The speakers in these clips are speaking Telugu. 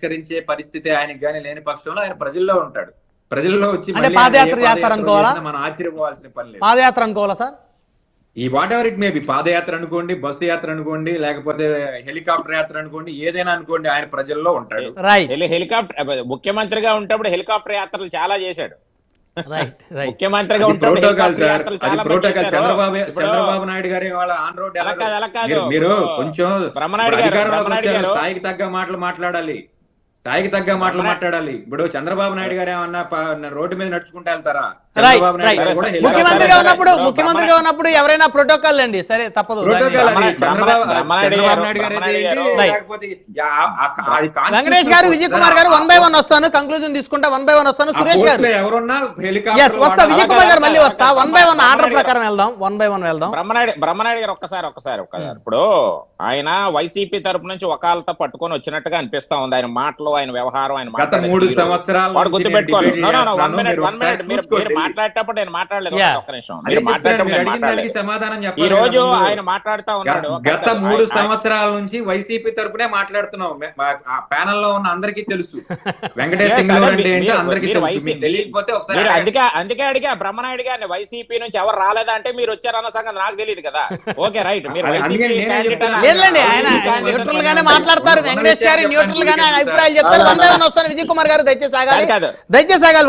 పరిష్కరించే పరిస్థితి ఆయనకి కానీ లేని పక్షంలో ఆయన ప్రజల్లో ఉంటాడు. ప్రజల్లో వచ్చి పాదయాత్ర చేస్తారనుకోవాలా? మనం ఆశ్చర్యపోవాల్సిన పని లేదు. పాదయాత్ర అనుకోవాలా సార్? ఈ whatever it may be, పాదయాత్ర అనుకోండి, బస్సు యాత్ర అనుకోండి, లేకపోతే హెలికాప్టర్ యాత్ర అనుకోండి, ఏదైనా అనుకోండి, ఆయన ప్రజల్లో ఉంటాడు. హెలికాప్టర్ ముఖ్యమంత్రిగా ఉన్నప్పుడు హెలికాప్టర్ యాత్రలు చాలా చేశాడు. ముఖ్యమంత్రిగా చంద్రబాబు నాయుడు గారి వాళ్ళ ఆన్ రోడ్ మీరు కొంచెం స్థాయికి తగ్గ మాటలు మాట్లాడాలి, స్థాయికి తగ్గ మాటలు మాట్లాడాలి. ఇప్పుడు చంద్రబాబు నాయుడు గారు ఏమన్నా రోడ్డు మీద నడుచుకుంటూ వెళ్తారా? ముఖ్యమంత్రిగా ఉన్నప్పుడు ఎవరైనా ప్రోటోకాల్ అండి, సరే తప్పదు. వెంకటేష్ గారు, విజయ్ కుమార్ గారు 1 by 1 వస్తాను, కంక్లూజన్ తీసుకుంటా. 1 by 1 వస్తాను. సురేష్ గారు ఎవరున్నా వస్తా, విజయ్ కుమార్ గారు మళ్ళీ వస్తా. 1 by 1 ఆర్డర్ ప్రకారం వెళ్దాం. 1 by 1 వెళ్దాం. బ్రహ్మనాయుడు గారు ఒక్కసారి ఇప్పుడు ఆయన వైసీపీ తరపు నుంచి వకాలతో పట్టుకొని వచ్చినట్టుగా అనిపిస్తా ఉంది. ఆయన మాటలు, ఆయన వ్యవహారం, ఆయన గత 3 సంవత్సరాలు గుర్తుపెట్టుకోవాలి. మాట్లాడేటప్పుడు నేను మాట్లాడలేదు, ఒక్క నిమిషం. మీరు మాట్లాడేటప్పుడు ఈ రోజు ఆయన మాట్లాడుతా ఉన్నాడు. గత 3 సంవత్సరాల నుంచి వైసీపీ తరపునే మాట్లాడుతున్నాం. ఆ ప్యానెల్ లో ఉన్న అందరికీ తెలుసు వెంకటేష్ అందుకే అడిగా బ్రహ్మనాయుడు గారిని, వైసీపీ నుంచి ఎవరు రాలేదా అంటే మీరు వచ్చారన్న సంగతి నాకు తెలియదు కదా. ఓకే రైట్, మీరు న్యూట్రల్ గానే మాట్లాడతారు. వెంకటేష్ గారి న్యూట్రల్ గానే అభిప్రాయాలు చెప్తారు. 1 by 1 వస్తాను. విజయ్ కుమార్ గారు దయచేసి ఆగాలి.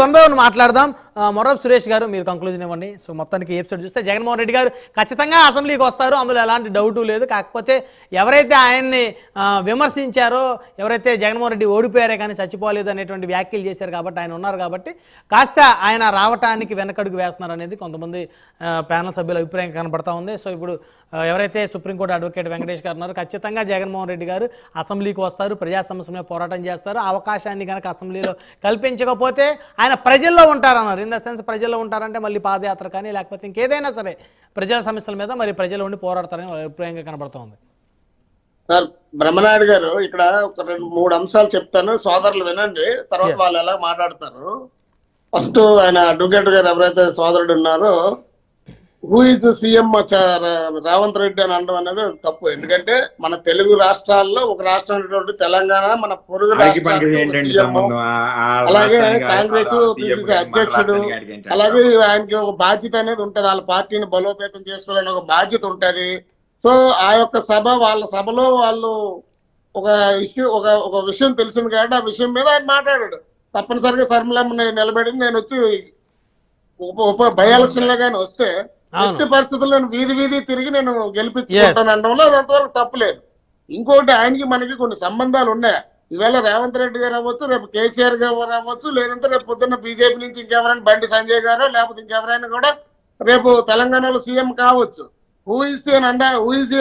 1 by 1 మాట్లాడదాం. మొర్రబ్ సురేష్ గారు మీరు కంక్లూజన్ ఇవ్వండి. సో మొత్తానికి ఎపిసోడ్ చూస్తే జగన్మోహన్ రెడ్డి గారు ఖచ్చితంగా అసెంబ్లీకి వస్తారు, అందులో ఎలాంటి డౌటు లేదు. కాకపోతే ఎవరైతే ఆయన్ని విమర్శించారో, ఎవరైతే జగన్మోహన్ రెడ్డి ఓడిపోయారే కానీ చచ్చిపోలేదు అనేటువంటి వ్యాఖ్యలు చేశారు కాబట్టి, ఆయన ఉన్నారు కాబట్టి కాస్త ఆయన రావటానికి వెనకడుగు వేస్తున్నారు అనేది కొంతమంది ప్యానల్ సభ్యుల అభిప్రాయం కనబడతా ఉంది. సో ఇప్పుడు ఎవరైతే సుప్రీంకోర్టు అడ్వకేట్ వెంకటేష్ గారు ఉన్నారో, ఖచ్చితంగా జగన్మోహన్ రెడ్డి గారు అసెంబ్లీకి వస్తారు, ప్రజా సమస్యల మీద పోరాటం చేస్తారు. అవకాశాన్ని కనుక అసెంబ్లీలో కల్పించకపోతే ఆయన ప్రజల్లో ఉంటారన్నారు. ఇన్ ద సెన్స్ ప్రజల్లో ఉంటారంటే మళ్ళీ పాదయాత్ర కానీ లేకపోతే ఇంకేదైనా సరే ప్రజా సమస్యల మీద మరి ప్రజలు ఉండి పోరాడతారని అభిప్రాయంగా కనబడుతోంది. సార్ బ్రహ్మనాయుడు గారు ఇక్కడ ఒక 2-3 అంశాలు చెప్తాను, సోదరులు వినండి, తర్వాత వాళ్ళు ఎలా మాట్లాడతారు. ఫస్ట్ ఆయన అడ్వకేట్ గారు ఎవరైతే సోదరుడు ఉన్నారో, who is CM Revanth Reddy అని అనడం అనేది తప్పు. ఎందుకంటే మన తెలుగు రాష్ట్రాల్లో ఒక రాష్ట్రం తెలంగాణ, మన పొరుగు రాష్ట్రాలు, అలాగే కాంగ్రెస్ పిసిసి అధ్యక్షుడు, అలాగే ఆయనకి ఒక బాధ్యత అనేది ఉంటది. వాళ్ళ పార్టీని బలోపేతం చేసుకోవాలని ఒక బాధ్యత ఉంటది. సో ఆ యొక్క సభ, వాళ్ళ సభలో వాళ్ళు ఒక ఇష్యూ, ఒక విషయం తెలిసింది కాబట్టి ఆ విషయం మీద ఆయన మాట్లాడాడు. తప్పనిసరిగా శర్మిలమ్మని నిలబెట్టి నేను వచ్చి బై ఎలక్షన్ లో కానీ వస్తే ఎట్టి పరిస్థితుల్లో వీధి తిరిగి నేను గెలిపించుకుంటాను అనడంలో అంతవరకు తప్పులేదు. ఇంకోటి, ఆయనకి మనకి కొన్ని సంబంధాలు ఉన్నాయి. ఈవేళ రేవంత్ రెడ్డి గారు అవ్వచ్చు, రేపు కేసీఆర్ గారు అవ్వచ్చు, లేదంటే రేపు పొద్దున్న బీజేపీ నుంచి ఇంకెవరైనా బండి సంజయ్ గారు, లేకపోతే ఇంకెవరైనా కూడా రేపు తెలంగాణలో సీఎం కావచ్చు. ఊహిసి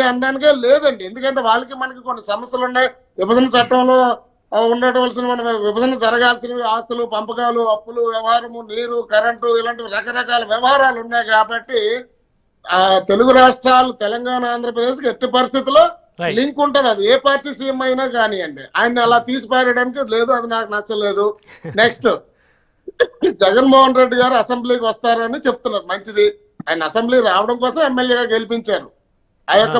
అనడానికే లేదండి. ఎందుకంటే వాళ్ళకి మనకి కొన్ని సమస్యలు ఉన్నాయి. విభజన చట్టంలో ఉండవలసిన మన విభజన జరగాల్సినవి ఆస్తులు, పంపకాలు, అప్పులు, వ్యవహారము, నీరు, కరెంటు, ఇలాంటి రకరకాల వ్యవహారాలు ఉన్నాయి. కాబట్టి ఆ తెలుగు రాష్ట్రాలు, తెలంగాణ, ఆంధ్రప్రదేశ్ ఎట్టి పరిస్థితుల్లో లింక్ ఉంటది. అది ఏ పార్టీ సీఎం అయినా కానివ్వండి. ఆయన అలా తీసిపారేయడానికి లేదు, అది నాకు నచ్చలేదు. నెక్స్ట్, జగన్మోహన్ రెడ్డి గారు అసెంబ్లీకి వస్తారని చెప్తున్నారు, మంచిది. ఆయన అసెంబ్లీ రావడం కోసం ఎమ్మెల్యేగా గెలిపించారు. ఆ యొక్క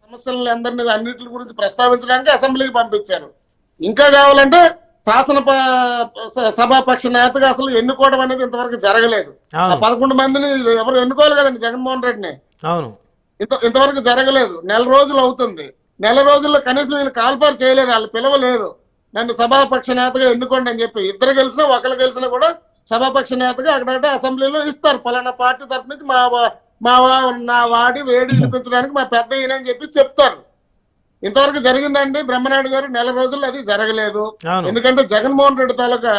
సమస్యలని అందరినీ అన్నిటి గురించి ప్రస్తావించడానికి అసెంబ్లీకి పంపించారు. ఇంకా కావాలంటే శాసన సభాపక్ష నేతగా అసలు ఎన్నుకోవడం అనేది ఇంతవరకు జరగలేదు. 11 మందిని ఎవరు ఎన్నుకోవాలి కదండి జగన్మోహన్ రెడ్డిని, ఇంతవరకు జరగలేదు. 1 నెల రోజులు అవుతుంది. 1 నెల రోజుల్లో కనీసం నేను కాల్ఫర్ చేయలేదు, వాళ్ళు పిలవలేదు. నన్ను సభాపక్ష నేతగా ఎన్నుకోండి అని చెప్పి. ఇద్దరు గెలిచినా ఒకరు గెలిచినా కూడా సభాపక్ష నేతగా అక్కడంటే అసెంబ్లీలో ఇస్తారు. పలానా పార్టీ తరఫు నుంచి నా వాడి వేడి వినిపించడానికి మా పెద్ద ఈయన అని చెప్పి చెప్తారు. ఇంతవరకు జరిగిందండి బ్రహ్మనాయుడు గారు? 1 నెల రోజుల్లో అది జరగలేదు. ఎందుకంటే జగన్మోహన్ రెడ్డి తాలూకా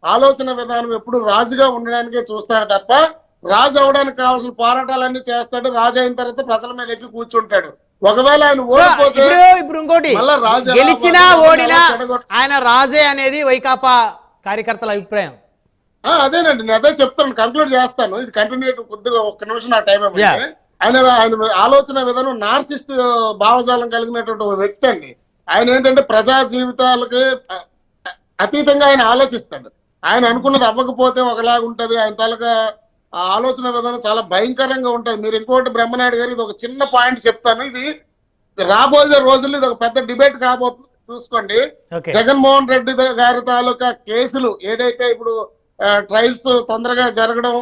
ఆలోచన విధానం ఎప్పుడు రాజుగా ఉండడానికే చూస్తాడు తప్ప రాజు అవడానికి కావాల్సిన పోరాటాలన్నీ చేస్తాడు. రాజు అయిన తర్వాత ప్రజల మీద ఎక్కి కూర్చుంటాడు. ఒకవేళ ఆయన ఓడిపోతే ఇప్పుడు ఇంకోటి, గెలిచినా ఓడినా ఆయన రాజే అనేది వైకాపా కార్యకర్తల అభిప్రాయం. అదేనండి, నేను అదే చెప్తాను, కంక్లూడ్ చేస్తాను. ఇది కంటిన్యూ కొద్దిగా 1 నిమిషం నా టైం ఇవ్వండి. ఆయన ఆలోచన విధానం నార్సిస్ట్ భావజాలం కలిగినటువంటి ఒక వ్యక్తి అండి. ఆయన ఏంటంటే ప్రజా జీవితాలకి అతీతంగా ఆయన ఆలోచిస్తాడు. ఆయన అనుకున్నది అవ్వకపోతే ఒకలాగా ఉంటది. ఆయన తాలూకా ఆలోచన విధానం చాలా భయంకరంగా ఉంటుంది. మీరు ఇంకోటి బ్రహ్మనాయుడు గారు, ఇది ఒక చిన్న పాయింట్ చెప్తాను. ఇది రాబోయే రోజుల్లో ఇది ఒక పెద్ద డిబేట్ కాబోతుంది. చూసుకోండి. జగన్మోహన్ రెడ్డి గారి తాలూకా కేసులు ఏదైతే ఇప్పుడు ట్రయల్స్ తొందరగా జరగడం